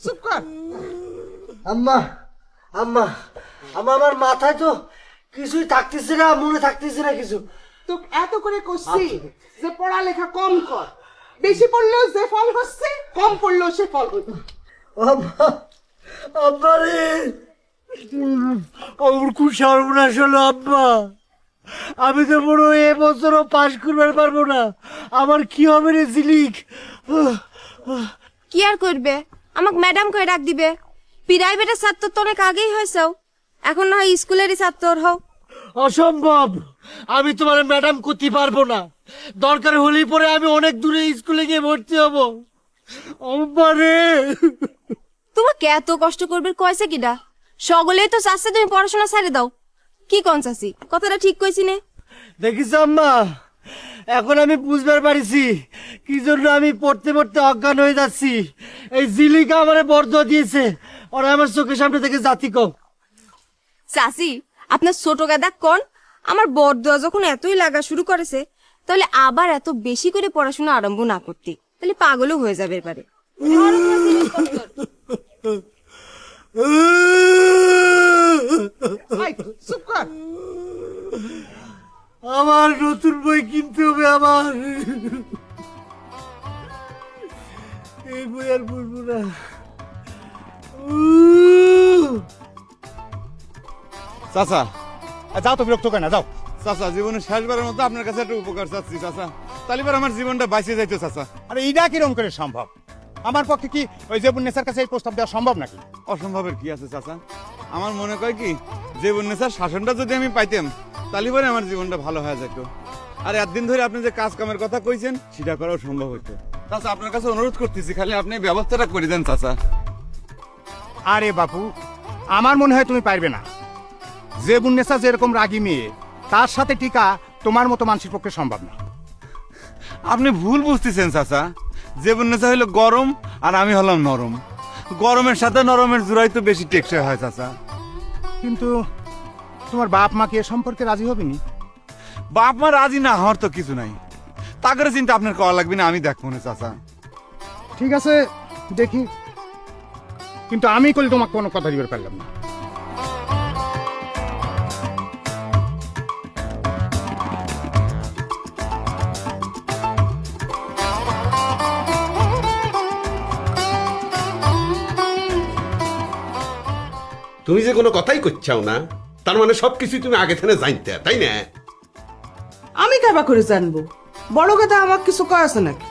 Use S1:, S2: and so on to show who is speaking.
S1: চুপ কর।
S2: আম্মা আম্মা আম্মা, আমার মাথায় তো কিছুই থাকতেছে না, মনে থাকতেছে না কিছু।
S1: তোকে এত করে কইছি যে পড়ালেখা কম কর, বেশি পড়লেও যে ফল হচ্ছে, কম পড়লেও সে ফল হচ্ছে।
S2: আম্মা আম্মা রে, আমার খুব সর্বনাশ হলো আব্বা। আমি তো বড় এবছরও পাশ করবার পারবো না। আমার কি হবে রে ঝিলিক?
S3: কি আর করবে, আমাকে ম্যাডাম কয়ে ডাক দিবে। প্রাইভেটের ছাত্র তো অনেক আগেই হয়েছেও, এখন না হয় স্কুলেরই ছাত্র হও।
S2: অসম্ভব, আমি তোমার ম্যাডাম করতে পারবো না। দরকার হলেই পরে আমি অনেক দূরে স্কুলে গিয়ে ভর্তি হবো। আম্মা রে,
S3: তোমাকে এত কষ্ট করবে কয়েছে কিডা? সকলেই তো চাচ্ছে তুমি পড়াশোনা ছেড়ে দাও। কি কন চাচি, কথাটা ঠিক কইছি নে?
S2: দেখিস আম্মা, এখন আমি বুঝবার পারিছি কি জন্য আমি পড়তে পড়তে অজ্ঞান হয়ে যাচ্ছি। এই জিলিকা আমারে বরদোয়া দিয়েছে, ওরা আমার চোখের সামনে থেকে জাতি কম।
S3: চাচি, আপনার ছোট গাদা কন, আমার বড়দোয়া যখন এতই লাগা শুরু করেছে, তাহলে আবার এত বেশি করে পড়াশোনা আরম্ভ না করতে, তাহলে পাগলও হয়ে যাবে এবারে।
S1: চুপ কর।
S2: আমার নতুন বই কিনতে হবে। আমার এই বই আর পড়বো না।
S4: চাচা যাও তো, বিরক্ত কেন, যাও। চাচা, জীবনের শেষবারের মতো আপনার কাছে একটা উপকার চাচ্ছি চাচা, তালিবার আমার জীবনটা বাঁচিয়ে যাইতো চাচা।
S5: আরে এইটা কিরকম করে সম্ভব? আমার পক্ষে কি ওই জেবুন্নেসার কাছে এই প্রস্তাব দেওয়া সম্ভব নাকি?
S4: অসম্ভবের কি আছে চাচা? আমার মনে কয় কি, জীবন্নেসার শাসনটা যদি আমি পাইতাম, তালিবারে আমার জীবনটা ভালো হয়ে যেত। আর একদিন ধরে আপনি যে কাজ কামের কথা কইছেন, সেটা করাও সম্ভব হইতো। চাচা, আপনার কাছে অনুরোধ করতেছি, খালি আপনি ব্যবস্থাটা করে দেন চাচা।
S5: আরে বাপু, আমার মনে হয় তুমি পারবে না। জেবুন্নেসা যেরকম রাগী মেয়ে, তার সাথে টিকা তোমার মতো মানুষের পক্ষে সম্ভব না।
S4: আপনি ভুল বুঝতেছেন চাচা। জীবন্নেসা হইলো গরম আর আমি হলাম নরম। গরমের সাথে নরমের জোড়াই তো বেশি টেকসই হয় চাচা।
S5: কিন্তু তোমার বাপ মা কি এ সম্পর্কে রাজি হবেনি?
S4: বাপ মা রাজি না হওয়ার তো কিছু নাই, তাগরে চিন্তা আপনার করা লাগবে না, আমি দেখবো না চাচা।
S5: ঠিক আছে, দেখি। কিন্তু আমি করলে তোমাকে কোনো কথা দিতে পারলাম না।
S6: তুমি যে কোনো কথাই করছাও না, তার মানে সবকিছু তুমি আগে থেকে জানতে, তাই না?
S1: আমি কাবা করে জানবো? বড় কথা আমার কিছু কয় আছে নাকি?